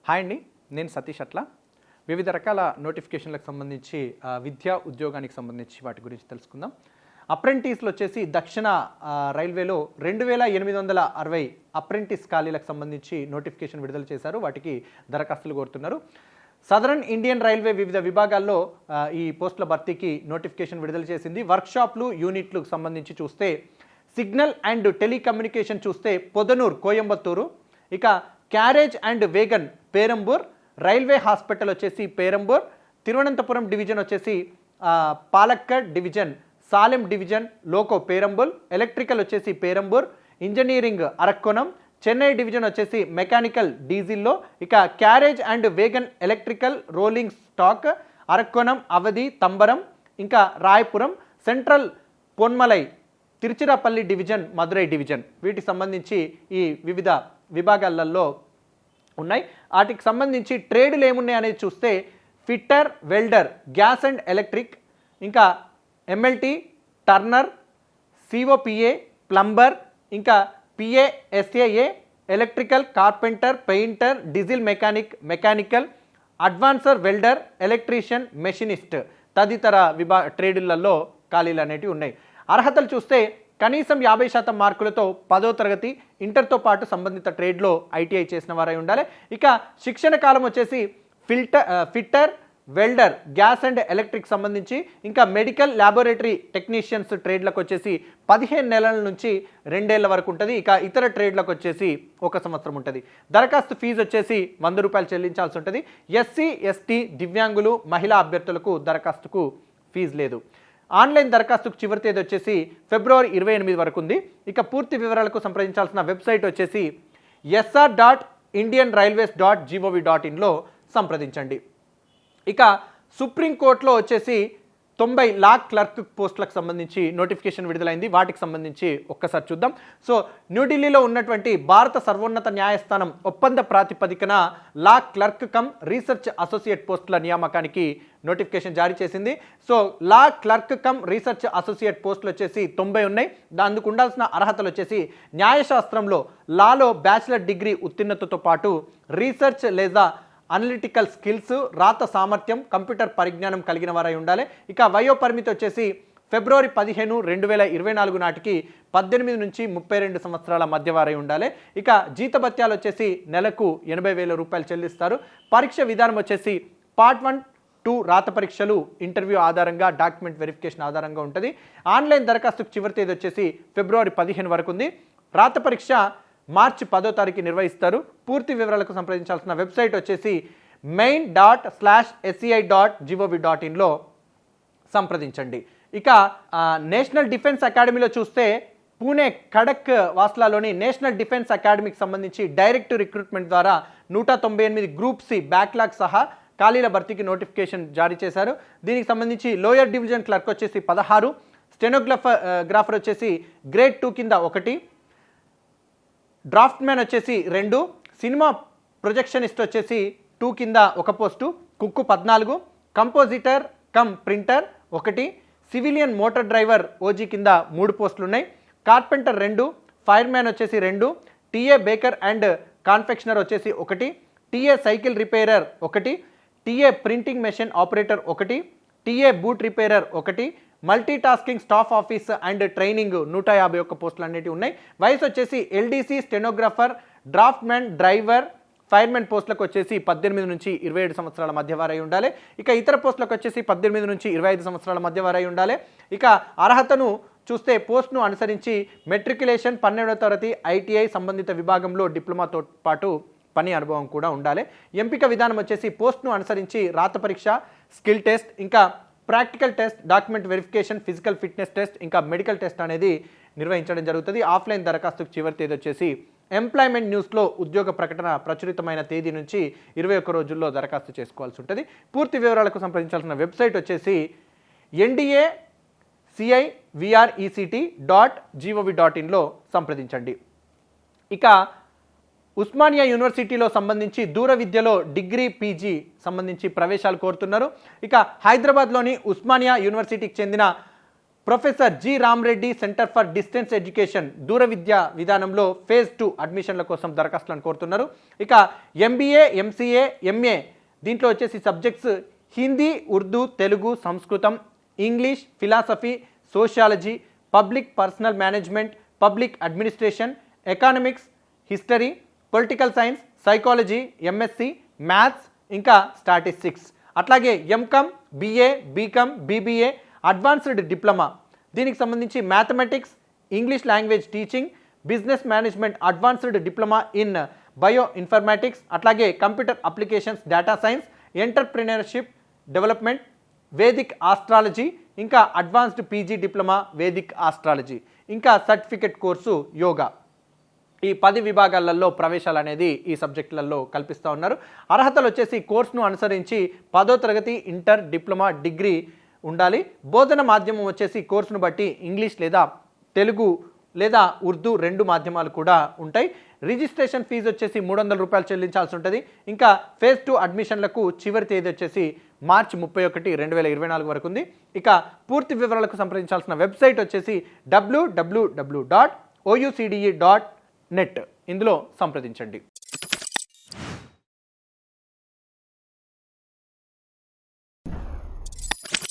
Hi అండి, నేను సతీష్. అట్లా వివిధ రకాల నోటిఫికేషన్లకు సంబంధించి విద్యా ఉద్యోగానికి సంబంధించి వాటి గురించి తెలుసుకుందాం. అప్రెంటిస్లు వచ్చేసి దక్షిణ రైల్వేలో 2860 అప్రెంటిస్ ఖాళీలకు సంబంధించి నోటిఫికేషన్ విడుదల చేశారు. వాటికి దరఖాస్తులు కోరుతున్నారు. సదరన్ ఇండియన్ రైల్వే వివిధ విభాగాల్లో ఈ పోస్టుల భర్తీకి నోటిఫికేషన్ విడుదల చేసింది. వర్క్షాప్లు, యూనిట్లకు సంబంధించి చూస్తే సిగ్నల్ అండ్ టెలికమ్యూనికేషన్ చూస్తే పొదనూరు, కోయంబత్తూరు, ఇక carriage and wagon Perambur, railway hospital వచ్చేసి పేరంబూర్, తిరువనంతపురం డివిజన్ వచ్చేసి Palakkad division, Salem division loco Perambur, electrical వచ్చేసి పేరంబూర్, ఇంజనీరింగ్ అరక్కోణం, చెన్నై డివిజన్ వచ్చేసి మెకానికల్ డీజిల్లో, ఇక carriage and wagon electrical rolling stock Arakkonam, Avadi, Tambaram, ఇంకా Royapuram, central Ponmalai, Tiruchirappalli division, Madurai division. వీటికి సంబంధించి ఈ వివిధ విభాగాలలో ఉన్నాయి. వాటికి సంబంధించి ట్రేడ్లు ఏమున్నాయి అనేది చూస్తే fitter, welder, gas and electric, ఇంకా ఎంఎల్టీ, టర్నర్, సిఓపిఏ, ప్లంబర్, ఇంకా PASAA, electrical, carpenter, painter, diesel mechanical, advanced welder, electrician, machinist తదితర ట్రేడులలో ఖాళీలు అనేటివి ఉన్నాయి. అర్హతలు చూస్తే కనీసం 50% మార్కులతో 10వ తరగతి, ఇంటర్తో పాటు సంబంధిత ట్రేడ్లో ఐటీఐ చేసిన వారై ఉండాలి. ఇక శిక్షణ కాలం వచ్చేసి fitter, welder, gas and electric సంబంధించి, ఇంకా మెడికల్ ల్యాబొరేటరీ టెక్నీషియన్స్ ట్రేడ్లకు వచ్చేసి 15 నెలల నుంచి 2 ఏళ్ల వరకు ఉంటుంది. ఇక ఇతర ట్రేడ్లకు వచ్చేసి 1 సంవత్సరం ఉంటుంది. దరఖాస్తు ఫీజు వచ్చేసి 100 రూపాయలు చెల్లించాల్సి ఉంటుంది. ఎస్సీ, ఎస్టీ, దివ్యాంగులు, మహిళా అభ్యర్థులకు దరఖాస్తుకు ఫీజు లేదు. ఆన్లైన్ దరఖాస్తుకు చివరి తేదీ వచ్చేసి ఫిబ్రవరి 28 వరకు ఉంది. ఇక పూర్తి వివరాలకు సంప్రదించాల్సిన వెబ్సైట్ వచ్చేసి sr.indianrailways.gov.in సంప్రదించండి. ఇక సుప్రీంకోర్టులో వచ్చేసి 90 లా క్లర్క్ పోస్టులకు సంబంధించి నోటిఫికేషన్ విడుదలైంది. వాటికి సంబంధించి ఒక్కసారి చూద్దాం. సో న్యూఢిల్లీలో ఉన్నటువంటి భారత సర్వోన్నత న్యాయస్థానం ఒప్పంద ప్రాతిపదికన లా క్లర్క్ కమ్ రీసెర్చ్ అసోసియేట్ పోస్టుల నియామకానికి నోటిఫికేషన్ జారీ చేసింది. సో లా క్లర్క్ కమ్ రీసెర్చ్ అసోసియేట్ పోస్టులు వచ్చేసి 90 ఉన్నాయి. అందుకు ఉండాల్సిన అర్హతలు వచ్చేసి న్యాయశాస్త్రంలో లాలో బ్యాచిలర్ డిగ్రీ ఉత్తీర్ణతతో పాటు రీసెర్చ్ లేదా అనలిటికల్ స్కిల్స్, రాత సామర్థ్యం, కంప్యూటర్ పరిజ్ఞానం కలిగిన వారై ఉండాలి. ఇక వయో పరిమితి వచ్చేసి ఫిబ్రవరి 15, 2024 నాటికి 18 నుంచి 32 సంవత్సరాల మధ్య వారై ఉండాలి. ఇక జీతభత్యాలు వచ్చేసి నెలకు 80,000 రూపాయలు చెల్లిస్తారు. పరీక్ష విధానం వచ్చేసి పార్ట్ 1, 2 రాత పరీక్షలు ఇంటర్వ్యూ ఆధారంగా, డాక్యుమెంట్ వెరిఫికేషన్ ఆధారంగా ఉంటుంది. ఆన్లైన్ దరఖాస్తుకు చివరి తేదీ వచ్చేసి ఫిబ్రవరి 15 వరకు ఉంది. రాత పరీక్ష మార్చి 10వ తారీఖు నిర్వహిస్తారు. పూర్తి వివరాలకు సంప్రదించాల్సిన వెబ్సైట్ వచ్చేసి main.sci.gov.in సంప్రదించండి. ఇక నేషనల్ డిఫెన్స్ అకాడమీలో చూస్తే పూణే ఖడక్ వాస్లాలోని నేషనల్ డిఫెన్స్ అకాడమీకి సంబంధించి డైరెక్ట్ రిక్రూట్మెంట్ ద్వారా 198 గ్రూప్ సి బ్యాక్లాగ్ సహా ఖాళీల భర్తీకి నోటిఫికేషన్ జారీ చేశారు. దీనికి సంబంధించి లోయర్ డివిజన్ క్లర్క్ వచ్చేసి 16, స్టెనోగ్రాఫర్ వచ్చేసి గ్రేడ్ 2 కింద 1, డ్రాఫ్ట్ మ్యాన్ వచ్చేసి 2, సినిమా ప్రొజెక్షనిస్ట్ వచ్చేసి 2 కింద 1 పోస్టు, కుక్కు 14, compositor come printer 1, civilian motor driver OG కింద 3 పోస్టులు ఉన్నాయి. కార్పెంటర్ 2, ఫైర్ మ్యాన్ వచ్చేసి 2, టీఏ బేకర్ అండ్ కాన్ఫెక్షనర్ వచ్చేసి 1, TA cycle repairer 1, TA printing machine operator 1, TA boot repairer 1, multi tasking staff office and training 151 పోస్టులు అనేవి ఉన్నాయి. వయసు వచ్చేసి LDC, stenographer, draft man, driver, firemen పోస్టులకు వచ్చేసి 18 నుంచి 27 సంవత్సరాల మధ్య వారై ఉండాలి. ఇక ఇతర పోస్టులకు వచ్చేసి 18 నుంచి 25 సంవత్సరాల మధ్య వారై ఉండాలి. ఇక అర్హతను చూస్తే పోస్ట్ను అనుసరించి మెట్రికులేషన్, 12వ తరగతి, ఐటీఐ సంబంధిత విభాగంలో డిప్లొమాతో పాటు పని అనుభవం కూడా ఉండాలి. ఎంపిక విధానం వచ్చేసి పోస్ట్ను అనుసరించి రాత పరీక్ష, స్కిల్ టెస్ట్, ఇంకా practical test, document verification, physical fitness test, ఇంకా మెడికల్ టెస్ట్ అనేది నిర్వహించడం జరుగుతుంది. ఆఫ్లైన్ దరఖాస్తుకు చివరి తేదీ వచ్చేసి ఎంప్లాయ్మెంట్ న్యూస్లో ఉద్యోగ ప్రకటన ప్రచురితమైన తేదీ నుంచి 21 రోజుల్లో దరఖాస్తు చేసుకోవాల్సి ఉంటుంది. పూర్తి వివరాలకు సంప్రదించాల్సిన వెబ్సైట్ వచ్చేసి ndacivrecT.gov.in సంప్రదించండి. ఇక ఉస్మానియా యూనివర్సిటీలో సంబంధించి దూర విద్యలో డిగ్రీ, పీజీ సంబంధించి ప్రవేశాలు కోరుతున్నారు. ఇక హైదరాబాద్లోని ఉస్మానియా యూనివర్సిటీకి చెందిన professor G Rama Reddy centre for distance education దూర విద్యా విధానంలో ఫేజ్ 2 అడ్మిషన్ల కోసం దరఖాస్తులను కోరుతున్నారు. ఇక ఎంబీఏ, ఎంసీఏ, ఎంఏ దీంట్లో వచ్చేసి సబ్జెక్ట్స్ హిందీ, ఉర్దూ, తెలుగు, సంస్కృతం, English, philosophy, sociology, public personnel management, public administration, economics, history, political science, psychology, MSc, maths, ఇంకా స్టాటిస్టిక్స్. అట్లాగే MCom, BA, BCom, BBA, advanced diploma దీనికి సంబంధించి mathematics, English language teaching, business management advanced diploma in bio informatics, అట్లాగే computer applications, data science, entrepreneurship development, Vedic astrology, ఇంకా advanced PG diploma Vedic astrology, ఇంకా certificate course yoga. ఈ 10 విభాగాలలో ప్రవేశాలు అనేది ఈ సబ్జెక్టులలో కల్పిస్తూ ఉన్నారు. అర్హతలు వచ్చేసి కోర్సును అనుసరించి 10వ తరగతి, ఇంటర్, డిప్లొమా, డిగ్రీ ఉండాలి. బోధన మాధ్యమం వచ్చేసి కోర్సును బట్టి ఇంగ్లీష్ లేదా తెలుగు లేదా ఉర్దూ 2 మాధ్యమాలు కూడా ఉంటాయి. రిజిస్ట్రేషన్ ఫీజు వచ్చేసి 300 రూపాయలు చెల్లించాల్సి ఉంటుంది. ఇంకా ఫేజ్ 2 అడ్మిషన్లకు చివరి తేదీ వచ్చేసి మార్చి 31, 2024 వరకు ఉంది. ఇక పూర్తి వివరాలకు సంప్రదించాల్సిన వెబ్సైట్ వచ్చేసి www.oucde.net. ఇందులో సంప్రదించండి.